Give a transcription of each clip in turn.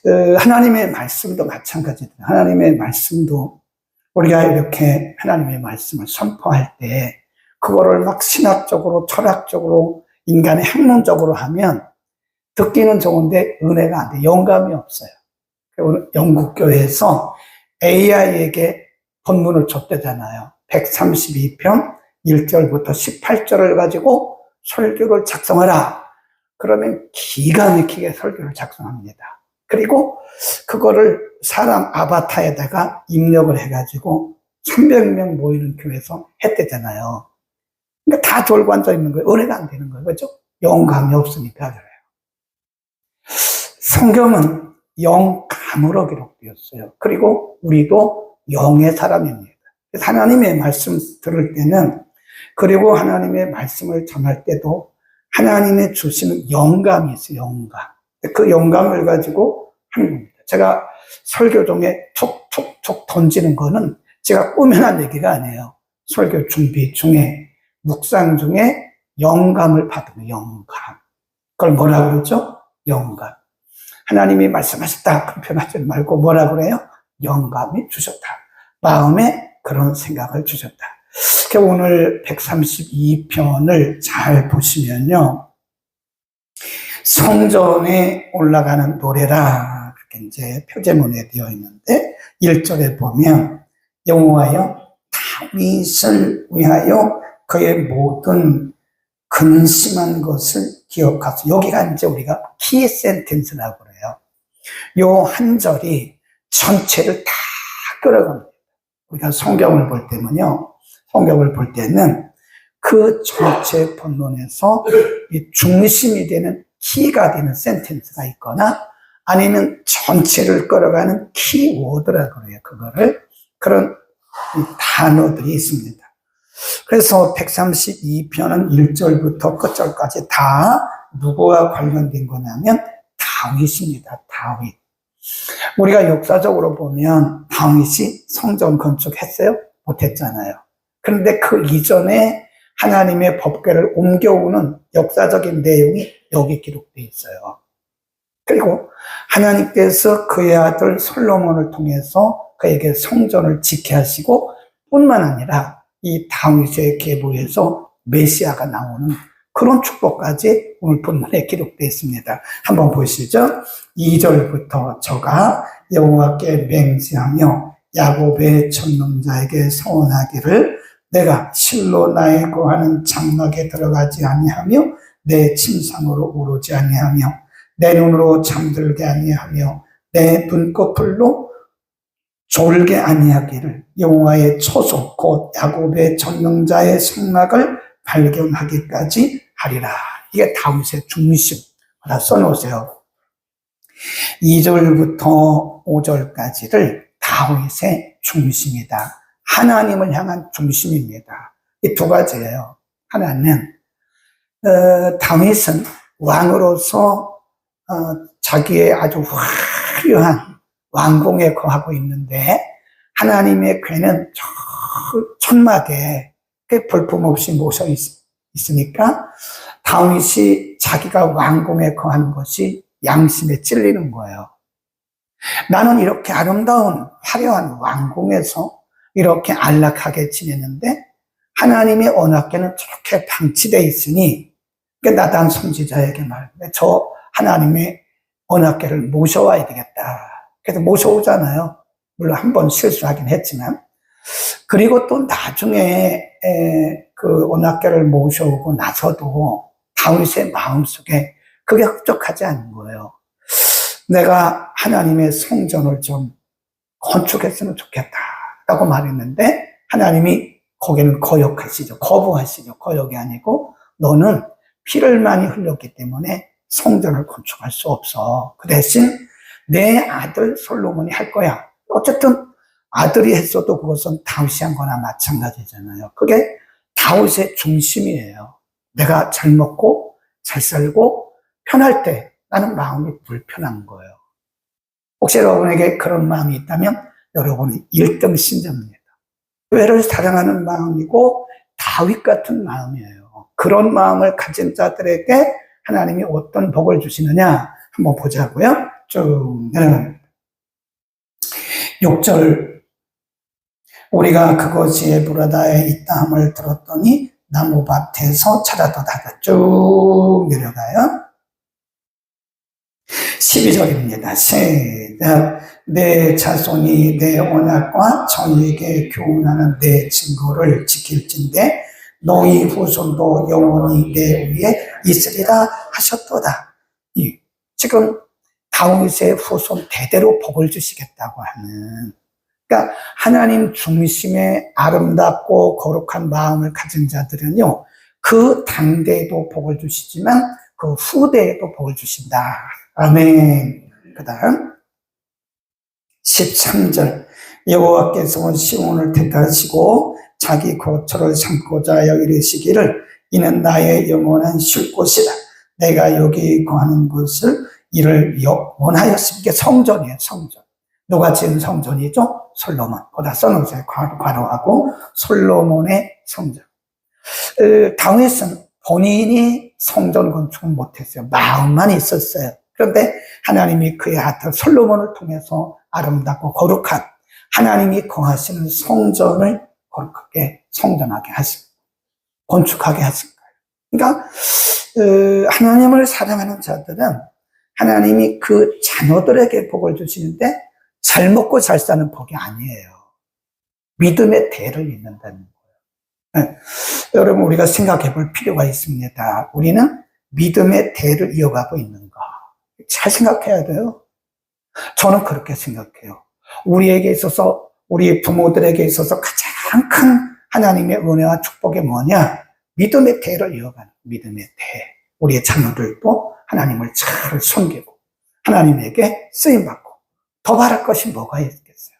하나님의 말씀도 마찬가지다. 하나님의 말씀도 우리가 이렇게 하나님의 말씀을 선포할 때 그거를 막 신학적으로 철학적으로 인간의 학문적으로 하면 듣기는 좋은데 은혜가 안 돼. 영감이 없어요. 영국 교회에서 AI에게 본문을 줬대잖아요. 132편 1절부터 18절을 가지고 설교를 작성하라. 그러면 기가 막히게 설교를 작성합니다. 그리고 그거를 사람 아바타에다가 입력을 해가지고 300명 모이는 교회에서 했대잖아요. 그러니까 다 졸고 앉아 있는 거예요. 은혜가 안 되는 거예요. 그렇죠? 영감이 없으니까 그래요. 성경은 영감으로 기록되었어요. 그리고 우리도 영의 사람입니다. 하나님의 말씀 들을 때는, 그리고 하나님의 말씀을 전할 때도 하나님의 주시는 영감이 있어요. 영감. 그 영감을 가지고 하는 겁니다. 제가 설교 중에 툭툭툭 던지는 거는 제가 꾸며낸 얘기가 아니에요. 설교 준비 중에, 묵상 중에 영감을 받은 영감. 그걸 뭐라 그러죠? 영감. 하나님이 말씀하셨다. 불편하지 말고 뭐라 그래요? 영감이 주셨다. 마음에 그런 생각을 주셨다. 오늘 132편을 잘 보시면요. 성전에 올라가는 노래라. 그렇게 이제 표제문에 되어 있는데, 1절에 보면, 여호와여, 다윗을 위하여 그의 모든 근심한 것을 기억하소. 여기가 이제 우리가 키 센텐스라고 그래요. 요 한 절이 전체를 다 끌어갑니다. 우리가 성경을 볼 때는요, 성경을 볼 때는 그 전체 본문에서 이 중심이 되는 키가 되는 센텐스가 있거나 아니면 전체를 끌어가는 키워드라고 그래요. 그런 단어들이 있습니다. 그래서 132편은 1절부터 끝절까지 다 누구와 관련된 거냐면 다윗입니다. 다윗. 우리가 역사적으로 보면 다윗이 성전 건축했어요? 못했잖아요. 그런데 그 이전에 하나님의 법궤를 옮겨오는 역사적인 내용이 여기 기록되어 있어요. 그리고 하나님께서 그의 아들 솔로몬을 통해서 그에게 성전을 지게 하시고 뿐만 아니라 이 다윗의 계보에서 메시아가 나오는 그런 축복까지 오늘 본문에 기록되어 있습니다. 한번 보시죠. 2절부터 저가 여호와께 맹세하며 야곱의 천명자에게 서원하기를 내가 실로 나의 거하는 장막에 들어가지 아니하며 내 침상으로 오르지 아니하며 내 눈으로 잠들게 아니하며 내 눈꺼풀로 졸게 아니하기를 여호와의 초소 곧 야곱의 천명자의 성막을 발견하기까지 하리라. 이게 다윗의 중심. 하나 써놓으세요. 2절부터 5절까지를 다윗의 중심이다. 하나님을 향한 중심입니다. 이 두 가지예요. 하나는 다윗은 왕으로서 자기의 아주 화려한 왕궁에 거하고 있는데 하나님의 궤는 저 천막에 볼품없이 모셔 있으니까 다윗이 자기가 왕궁에 거하는 것이 양심에 찔리는 거예요. 나는 이렇게 아름다운 화려한 왕궁에서 이렇게 안락하게 지내는데 하나님의 언약궤는 저렇게 방치되어 있으니 나단 선지자에게 말해 저 하나님의 언약궤를 모셔와야 되겠다. 그래서 모셔오잖아요. 물론 한 번 실수하긴 했지만. 그리고 또 나중에 그 언약궤를 모셔오고 나서도 다윗의 마음속에 그게 흡족하지 않은 거예요. 내가 하나님의 성전을 좀 건축했으면 좋겠다라고 말했는데 하나님이 거기는 거역하시죠. 거부하시죠. 거역이 아니고 너는 피를 많이 흘렸기 때문에 성전을 건축할 수 없어. 그 대신 내 아들 솔로몬이 할 거야. 어쨌든 아들이 했어도 그것은 다윗이 한 거나 마찬가지잖아요. 그게 다윗의 중심이에요. 내가 잘 먹고 잘 살고 편할 때 나는 마음이 불편한 거예요. 혹시 여러분에게 그런 마음이 있다면 여러분은 1등 신자입니다. 교회를 사랑하는 마음이고 다윗 같은 마음이에요. 그런 마음을 가진 자들에게 하나님이 어떤 복을 주시느냐 한번 보자고요. 쭉 내려갑니다. 6절, 우리가 그것이 에브라다에 있다 함을 들었더니 나무밭에서 찾아도다가 쭉 내려가요. 12절입니다. 시작. 내 자손이 내 언약과 정의에게 교훈하는 내 증거를 지킬진대 너희 후손도 영원히 내 위에 있으리라 하셨도다. 지금 다윗의 후손 대대로 복을 주시겠다고 하는, 그러니까 하나님 중심의 아름답고 거룩한 마음을 가진 자들은요, 그 당대에도 복을 주시지만 그 후대에도 복을 주신다. 아멘. 그 다음 13절, 여호와께서 시온을 택하시고 자기 거처를 삼고자 하여 이르시기를 이는 나의 영원한 쉴 곳이다. 내가 여기 거하는 것을 이를 원하였으니, 이게 성전이에요. 성전. 누가 지은 성전이죠? 솔로몬. 거기다 써놓으세요. 괄호하고 솔로몬의 성전. 다윗은 본인이 성전 건축을 못했어요. 마음만 있었어요. 그런데 하나님이 그의 하트 솔로몬을 통해서 아름답고 거룩한 하나님이 거하시는 성전을 거룩하게 성전하게 하십니다. 건축하게 하신 거예요. 그러니까 하나님을 사랑하는 자들은 하나님이 그 자녀들에게 복을 주시는데 잘 먹고 잘 사는 복이 아니에요. 믿음의 대를 잇는다는 거예요. 네. 여러분, 우리가 생각해 볼 필요가 있습니다. 우리는 믿음의 대를 이어가고 있는가? 잘 생각해야 돼요. 저는 그렇게 생각해요. 우리에게 있어서, 우리 부모들에게 있어서 가장 큰 하나님의 은혜와 축복이 뭐냐? 믿음의 대를 이어가는 믿음의 대. 우리의 자녀들도 하나님을 잘 섬기고 하나님에게 쓰임받고 더 바랄 것이 뭐가 있겠어요?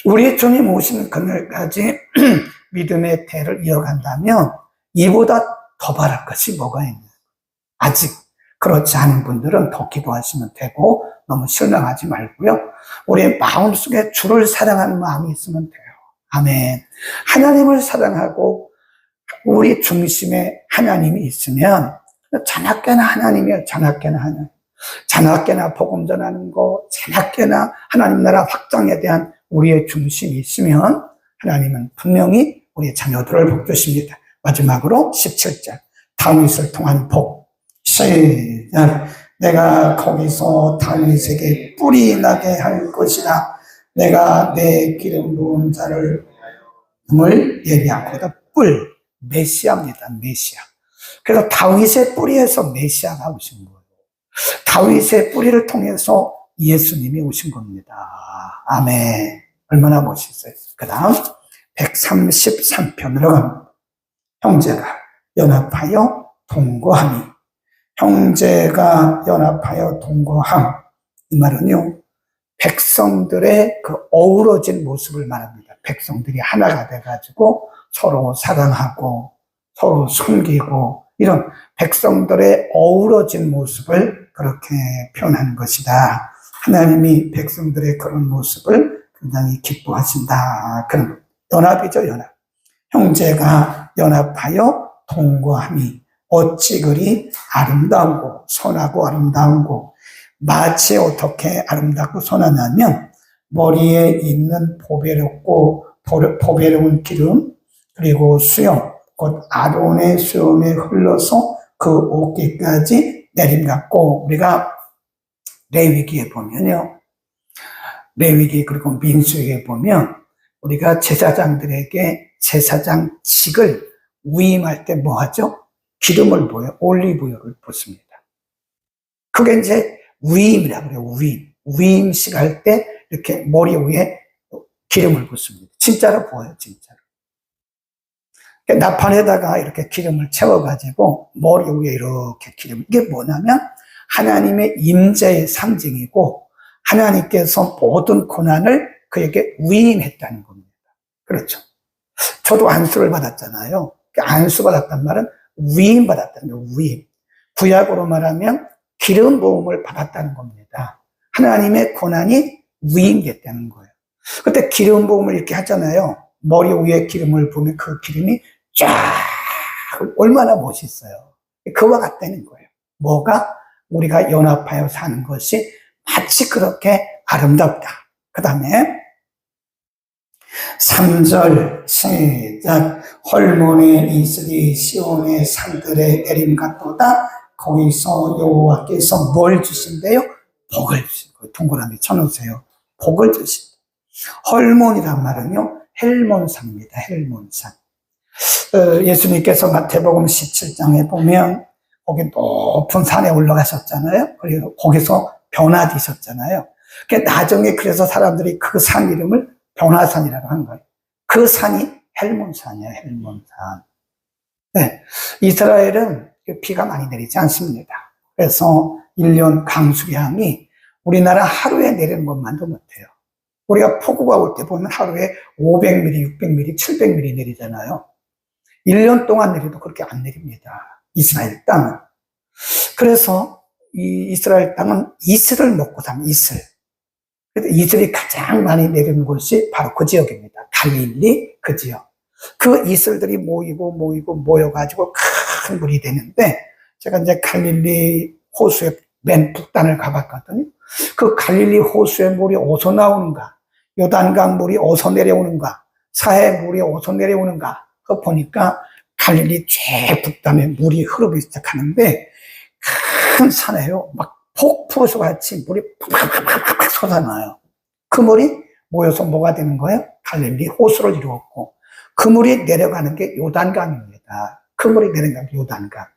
우리 주님 오시는 그날까지 믿음의 대를 이어간다면 이보다 더 바랄 것이 뭐가 있나요? 아직 그렇지 않은 분들은 더 기도하시면 되고 너무 실망하지 말고요. 우리의 마음속에 주를 사랑하는 마음이 있으면 돼요. 아멘. 하나님을 사랑하고 우리 중심에 하나님이 있으면 자나깨나 하나님이에요. 자나깨나 하나님. 자나깨나 복음 전하는 거, 자나깨나 하나님 나라 확장에 대한 우리의 중심이 있으면 하나님은 분명히 우리의 자녀들을 복 주십니다. 마지막으로 17절, 다윗을 통한 복. 시작. 내가 거기서 다윗에게 뿔이 나게 할 것이라. 내가 내 기름 부은 자를 예비하거든. 뿔, 메시아입니다. 메시아. 그래서 다윗의 뿌리에서 메시아가 오신 거예요. 다윗의 뿌리를 통해서 예수님이 오신 겁니다. 아멘. 얼마나 멋있어요. 그 다음 133편으로 갑니다. 형제가 연합하여 동거함이. 형제가 연합하여 동거함. 이 말은요, 백성들의 그 어우러진 모습을 말합니다. 백성들이 하나가 돼가지고 서로 사랑하고 서로 섬기고 이런 백성들의 어우러진 모습을 그렇게 표현하는 것이다. 하나님이 백성들의 그런 모습을 굉장히 기뻐하신다. 그런 연합이죠, 연합. 형제가 연합하여 동거함이 어찌 그리 아름다우고 선하고 아름다우고, 마치 어떻게 아름답고 선하냐면 머리에 있는 보배로운 기름 그리고 수염, 곧 아론의 수염에 흘러서 그 옷깃까지 내림같고, 우리가 레위기에 보면요, 레위기 그리고 민수기에 보면 우리가 제사장들에게 제사장직을 위임할 때 뭐 하죠? 기름을 부어요. 올리브유를 붓습니다. 그게 이제 위임이라고 그래요. 위임식 할 때 이렇게 머리 위에 기름을 붓습니다. 진짜로 부어요, 진짜로. 나팔에다가 이렇게 기름을 채워가지고 머리 위에 이렇게 기름. 이게 뭐냐면 하나님의 임재의 상징이고 하나님께서 모든 고난을 그에게 위임했다는 겁니다. 그렇죠. 저도 안수를 받았잖아요. 안수 받았단 말은 위임 받았다는 거예요. 위임. 구약으로 말하면 기름 부음을 받았다는 겁니다. 하나님의 고난이 위임됐다는 거예요. 그때 기름 부음을 이렇게 하잖아요. 머리 위에 기름을 부으면 그 기름이 쫙 얼마나 멋있어요. 그와 같다는 거예요. 뭐가? 우리가 연합하여 사는 것이 마치 그렇게 아름답다. 그 다음에 3절 시작. 헐몬의 이슬이 시온의 산들에 내림 같도다. 거기서 여호와께서 뭘 주신대요? 복을 주신 거예요. 동그라미 쳐놓으세요. 복을 주신. 헐몬이란 말은요, 헬몬산입니다. 헬몬산. 예수님께서 마태복음 17장에 보면 거기 높은 산에 올라가셨잖아요. 그리고 거기서 변화되셨잖아요. 나중에 그래서 사람들이 그 산 이름을 변화산이라고 한 거예요. 그 산이 헬몬산이에요. 헬몬산. 네, 이스라엘은 비가 많이 내리지 않습니다. 그래서 1년 강수량이 우리나라 하루에 내리는 것만도 못해요. 우리가 폭우가 올 때 보면 하루에 500mm, 600mm, 700mm 내리잖아요. 1년 동안 내려도 그렇게 안 내립니다. 이스라엘 땅은. 그래서 이 이스라엘 땅은 이슬을 먹고 사는 이슬. 이슬이 가장 많이 내리는 곳이 바로 그 지역입니다. 갈릴리 그 지역. 그 이슬들이 모여가지고 큰 물이 되는데, 제가 이제 갈릴리 호수의 맨 북단을 가봤거든요. 그 갈릴리 호수의 물이 어디서 나오는가, 요단강 물이 어디서 내려오는가, 사해 물이 어디서 내려오는가, 그거 보니까 갈릴리 최 북단에 물이 흐르기 시작하는데, 큰 산에요. 막 폭포수 같이 물이 팍팍팍팍 솟아나요. 그 물이 모여서 뭐가 되는 거예요? 갈릴리 호수를 이루었고, 그 물이 내려가는 게 요단강입니다. 그 물이 내려가는 게 요단강.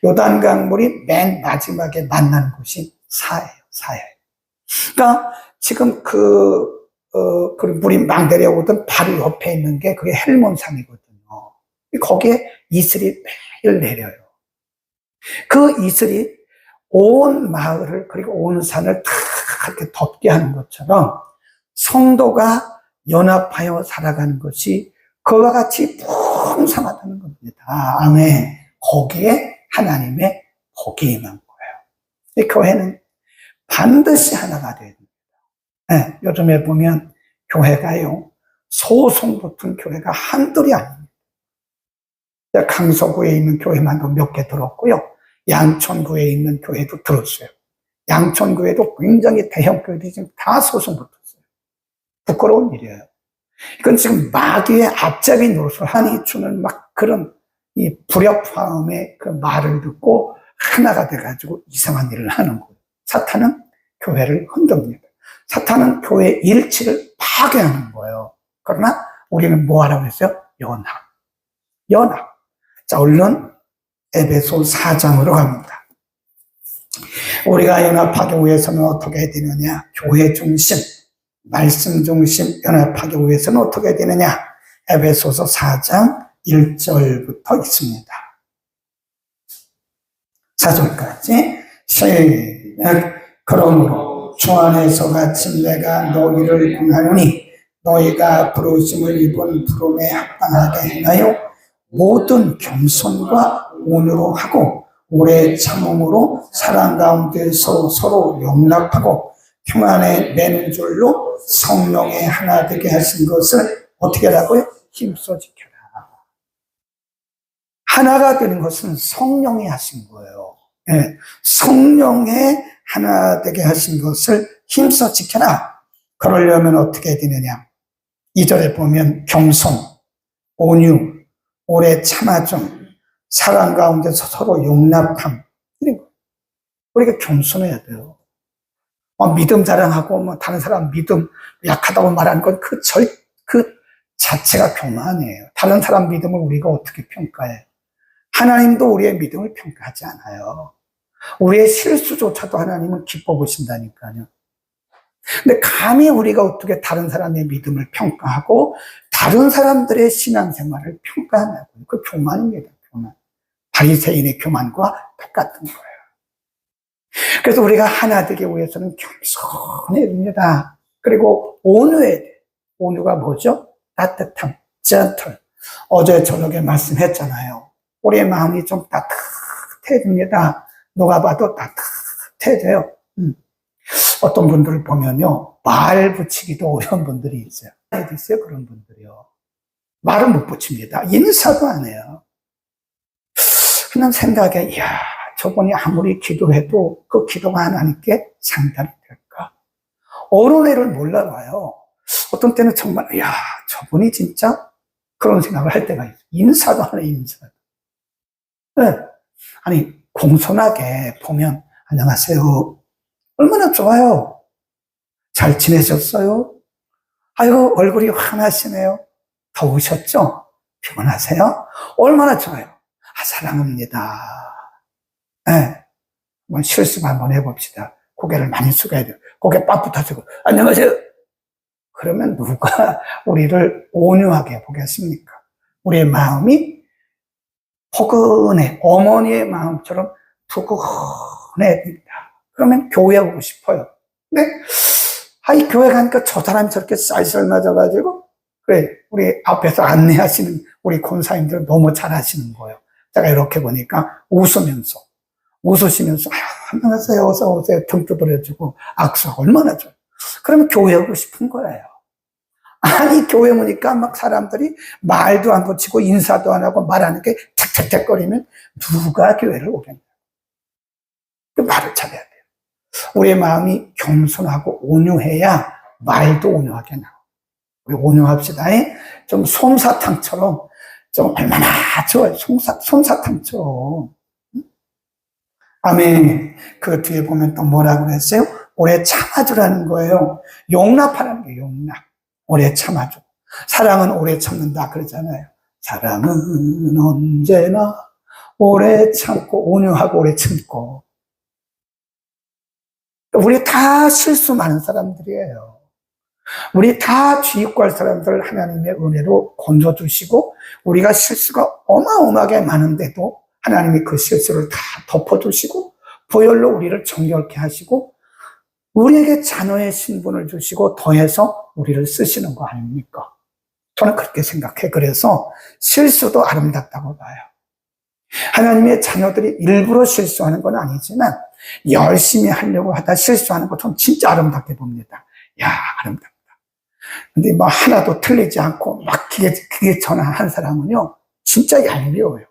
요단강 물이 맨 마지막에 만나는 곳이 사해요, 사해. 그러니까 지금 그 물이 막 내려오던 바로 옆에 있는 게 그게 헬몬산이거든요. 거기에 이슬이 매일 내려요. 그 이슬이 온 마을을, 그리고 온 산을 다 이렇게 덮게 하는 것처럼 성도가 연합하여 살아가는 것이 그와 같이 풍성하다는 겁니다. 아멘. 거기에 하나님의 복이 임한 거예요. 이 교회는 반드시 하나가 돼야 됩니다. 네, 요즘에 보면 교회가요, 소송 붙은 교회가 한둘이 아닙니다. 강서구에 있는 교회만도 몇 개 들었고요. 양천구에 있는 교회도 들었어요. 양천구에도 굉장히 대형 교회들이 지금 다 소송 붙었어요. 부끄러운 일이에요. 이건 지금 마귀의 앞잡이 노릇을 하니 주는 막 그런 이 불협화음의 그 말을 듣고 하나가 돼가지고 이상한 일을 하는 거예요. 사탄은 교회를 흔듭니다. 사탄은 교회의 일치를 파괴하는 거예요. 그러나 우리는 뭐 하라고 했어요? 연합. 연합. 자, 얼른 에베소 4장으로 갑니다. 우리가 연합하기 위해서는 어떻게 해야 되느냐? 교회 중심, 말씀 중심 연합하기 위해서는 어떻게 해야 되느냐? 에베소서 4장 1절부터 있습니다. 4절까지 시작. 그러므로 주 안에서 같이 내가 너희를 권하노니 너희가 부르심을 입은 부름에 합당하게 행하여 모든 겸손과 온유로 하고 오래 참음으로 사랑 가운데서 서로 용납하고 평안에 매는 줄로 성령의 하나 되게 하신 것을 어떻게 하라고요? 힘써 지켜라. 하나가 되는 것은 성령이 하신 거예요. 네. 성령의 하나 되게 하신 것을 힘써 지켜라. 그러려면 어떻게 되느냐? 2절에 보면 겸손, 온유, 오래 참아줌, 사랑 가운데서 서로 용납함. 우리가 겸손해야 돼요. 믿음 자랑하고 다른 사람 믿음 약하다고 말하는 건 그 자체가 교만이에요. 다른 사람 믿음을 우리가 어떻게 평가해? 하나님도 우리의 믿음을 평가하지 않아요. 우리의 실수조차도 하나님은 기뻐 보신다니까요. 근데 감히 우리가 어떻게 다른 사람의 믿음을 평가하고 다른 사람들의 신앙생활을 평가하냐고요. 그 교만입니다. 교만. 바리새인의 교만과 똑같은 거예요. 그래서 우리가 하나 되기 위해서는 겸손해야 됩니다. 그리고 온유해야 돼요. 온유가 뭐죠? 따뜻함, gentle. 어제 저녁에 말씀했잖아요. 우리의 마음이 좀 따뜻해야 됩니다. 누가 봐도 따뜻해야 돼요. 어떤 분들을 보면요, 말 붙이기도 어려운 분들이 있어요. 있어요, 그런 분들이요. 말은 못 붙입니다. 인사도 안 해요. 그냥 생각에, 이야, 저분이 아무리 기도해도 그 기도가 하나님께 상달이 될까? 어른애를 몰라봐요. 어떤 때는 정말, 야, 저분이 진짜 그런 생각을 할 때가 있어요. 인사도 하네, 인사도. 네. 아니, 공손하게 보면, 안녕하세요. 얼마나 좋아요. 잘 지내셨어요? 아이고, 얼굴이 환하시네요. 더우셨죠? 피곤하세요? 얼마나 좋아요. 아, 사랑합니다. 네. 한번 실습 한번 해봅시다. 고개를 많이 숙여야 돼요. 고개 빡붙어 주고, 안녕하세요. 그러면 누가 우리를 온유하게 보겠습니까? 우리의 마음이 포근해, 어머니의 마음처럼 푸근해야 됩니다. 그러면 교회 오고 싶어요. 근데, 이 교회 가니까 저 사람이 저렇게 쌀쌀 맞아가지고, 그래, 우리 앞에서 안내하시는 우리 권사님들 너무 잘하시는 거예요. 제가 이렇게 보니까 웃으시면서, 안녕하세요, 어서 오세요, 등 두드려주고, 악수하고 얼마나 좋아요. 그러면 교회 오고 싶은 거예요. 아니, 교회 오니까 막 사람들이 말도 안 붙이고 인사도 안 하고 말하는 게 탁탁탁거리면 누가 교회를 오겠냐. 그 말을 잘해야 돼요. 우리의 마음이 겸손하고 온유해야 말도 온유하게 나와. 우리 온유합시다. 좀 솜사탕처럼 좀 얼마나 좋아요. 솜사탕처럼. 아멘. 그 뒤에 보면 또 뭐라고 그랬어요? 오래 참아주라는 거예요. 용납하라는 거예요. 용납. 오래 참아줘. 사랑은 오래 참는다 그러잖아요. 사랑은 언제나 오래 참고 온유하고 오래 참고. 우리 다 실수 많은 사람들이에요. 우리 다 주입구할 사람들 하나님의 은혜로 건져주시고 우리가 실수가 어마어마하게 많은데도 하나님이 그 실수를 다 덮어주시고 보혈로 우리를 정결케 하시고 우리에게 자녀의 신분을 주시고 더해서 우리를 쓰시는 거 아닙니까? 저는 그렇게 생각해. 그래서 실수도 아름답다고 봐요. 하나님의 자녀들이 일부러 실수하는 건 아니지만 열심히 하려고 하다 실수하는 것은 진짜 아름답게 봅니다. 야, 아름답다. 근데 뭐 하나도 틀리지 않고 막 그게 전화한 사람은요, 진짜 얄미워요.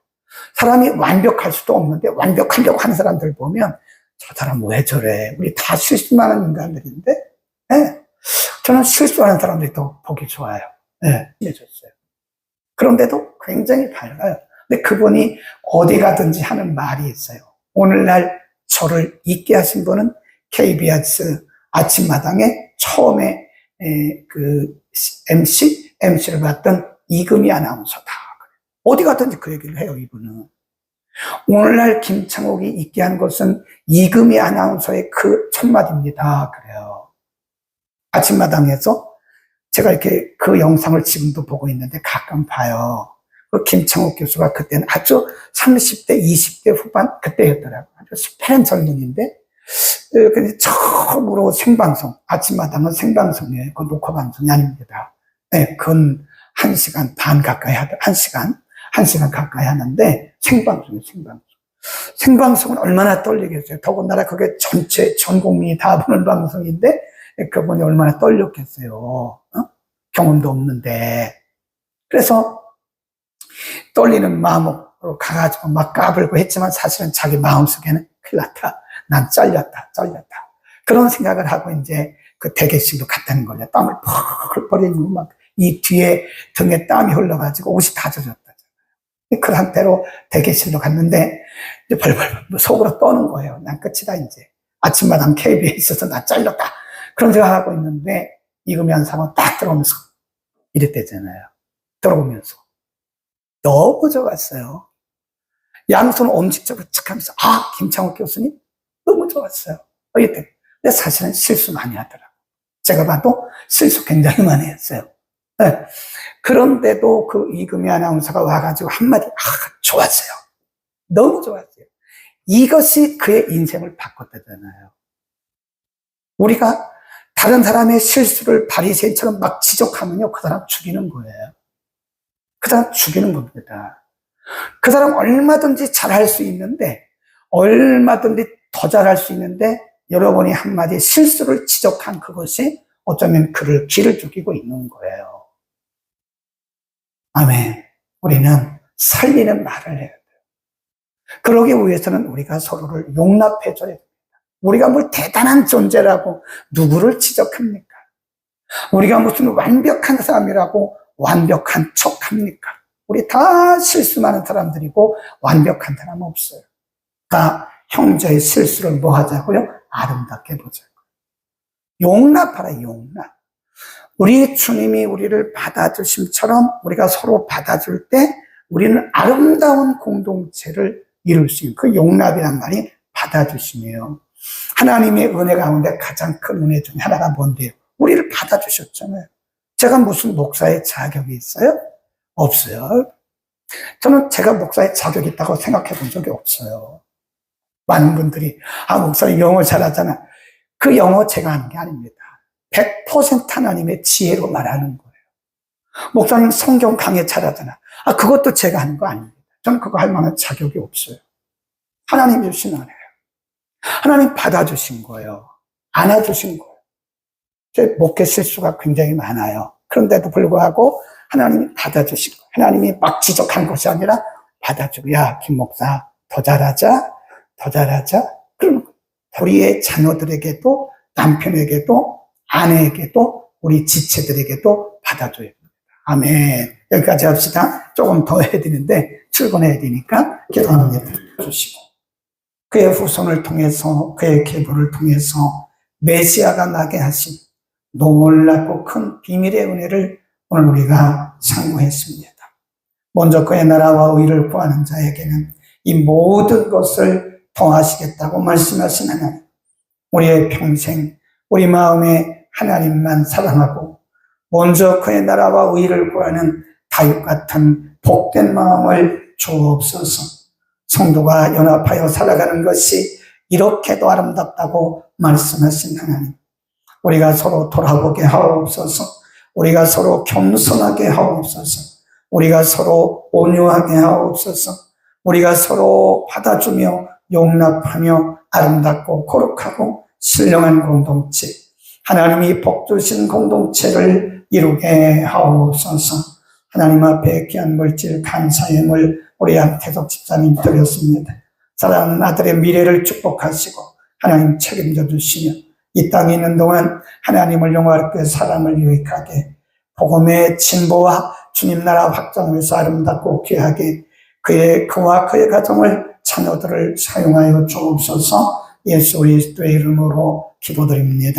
사람이 완벽할 수도 없는데 완벽하려고 하는 사람들 보면 저 사람 왜 저래? 우리 다 실수하는 인간들인데, 네. 저는 실수하는 사람들이 더 보기 좋아요. 네, 해줬어요. 그런데도 굉장히 밝아요. 근데 그분이 어디 가든지 하는 말이 있어요. 오늘날 저를 있게 하신 분은 KBS 아침마당에 처음에 그 MC를 봤던 이금희 아나운서다. 어디 가든지 그 얘기를 해요, 이분은. 오늘날 김창옥이 있게 한 것은 이금희 아나운서의 그 첫마디입니다. 그래요. 아침마당에서 제가 이렇게 그 영상을 지금도 보고 있는데 가끔 봐요. 그 김창옥 교수가 그때는 아주 30대, 20대 후반 그때였더라고요. 아주 스페인 젊은이인데 처음으로 생방송, 아침마당은 생방송이에요. 그 녹화방송이 아닙니다. 네, 그건 1시간 반 가까이 하더, 1시간 가까이 하는데 생방송이에요, 생방송. 생방송은 얼마나 떨리겠어요. 더군다나 그게 전 국민이 다 보는 방송인데 그분이 얼마나 떨렸겠어요. 경험도 없는데. 그래서 떨리는 마음으로 가가지고 막 까불고 했지만 사실은 자기 마음속에는 큰일 났다. 난 잘렸다. 그런 생각을 하고 이제 그 대기실로 갔다는 거죠. 땀을 펄펄 버리고 막 이 뒤에 등에 땀이 흘러가지고 옷이 다 젖었다. 그 상태로 대기실로 갔는데 이제 벌벌 속으로 떠는 거예요. 난 끝이다 이제. 아침마당 KBS에 있어서 나 잘렸다. 그런 생각하고 있는데 이금희 한사가 딱 들어오면서 이랬대잖아요. 들어오면서 너무 좋았어요. 양손 엄지척을 척 하면서 김창욱 교수님 너무 좋았어요. 이때 근데 사실은 실수 많이 하더라고요. 제가 봐도 실수 굉장히 많이 했어요. 네. 그런데도 그 이금희 아나운서가 와가지고 한마디 좋았어요. 너무 좋았어요. 이것이 그의 인생을 바꿨다잖아요. 우리가 다른 사람의 실수를 바리새인처럼 막 지적하면요, 그 사람 죽이는 거예요. 그 사람 죽이는 겁니다. 그 사람 얼마든지 잘할 수 있는데, 얼마든지 더 잘할 수 있는데, 여러분이 한마디 실수를 지적한 그것이 어쩌면 그를 길을 죽이고 있는 거예요. 아멘. 우리는 살리는 말을 해야 돼요. 그러기 위해서는 우리가 서로를 용납해줘야 됩니다. 우리가 뭘 대단한 존재라고 누구를 지적합니까? 우리가 무슨 완벽한 사람이라고 완벽한 척합니까? 우리 다 실수 많은 사람들이고 완벽한 사람 없어요. 다 형제의 실수를 뭐 하자고요? 아름답게 보자고요. 용납하라, 용납. 우리 주님이 우리를 받아주심처럼 우리가 서로 받아줄 때 우리는 아름다운 공동체를 이룰 수 있는 그 용납이란 말이 받아주심이에요. 하나님의 은혜 가운데 가장 큰 은혜 중에 하나가 뭔데요? 우리를 받아주셨잖아요. 제가 무슨 목사의 자격이 있어요? 없어요. 저는 제가 목사의 자격이 있다고 생각해 본 적이 없어요. 많은 분들이 목사님 영어 잘하잖아. 그 영어 제가 하는 게 아닙니다. 100% 하나님의 지혜로 말하는 거예요. 목사님 성경 강의 잘하잖아. 그것도 제가 하는 거 아닙니다. 저는 그거 할 만한 자격이 없어요. 하나님 주신 은혜예요. 하나님 받아주신 거예요. 안아주신 거예요. 제 목회 실수가 굉장히 많아요. 그런데도 불구하고 하나님이 받아주신 거예요. 하나님이 막 지적한 것이 아니라 받아주고, 야, 김 목사, 더 잘하자, 더 잘하자. 그럼 우리의 자녀들에게도, 남편에게도, 아내에게도, 우리 지체들에게도 받아줘야 됩니다. 아멘. 여기까지 합시다. 조금 더 해야 되는데, 출근해야 되니까, 기도하는 예를 주시고. 그의 후손을 통해서, 그의 계보를 통해서, 메시아가 나게 하신 놀랍고 큰 비밀의 은혜를 오늘 우리가 상고했습니다. 먼저 그의 나라와 의를 구하는 자에게는 이 모든 것을 더하시겠다고 말씀하신 하나님, 우리의 평생 우리 마음에 하나님만 사랑하고 먼저 그의 나라와 의를 구하는 다윗 같은 복된 마음을 주옵소서. 성도가 연합하여 살아가는 것이 이렇게도 아름답다고 말씀하신 하나님, 우리가 서로 돌아보게 하옵소서. 우리가 서로 겸손하게 하옵소서. 우리가 서로 온유하게 하옵소서. 우리가 서로 받아주며 용납하며 아름답고 거룩하고 신령한 공동체, 하나님이 복 주신 공동체를 이루게 하옵소서. 하나님 앞에 귀한 물질 감사의 물 우리 안태석 집사님 드렸습니다. 사랑하는 아들의 미래를 축복하시고 하나님 책임져 주시며 이 땅에 있는 동안 하나님을 영화롭게 사람을 유익하게 복음의 진보와 주님 나라 확장을 위해서 아름답고 귀하게 그와 그의 가정을 자녀들을 사용하여 주옵소서. 예수 그리스도의 이름으로 기도드립니다.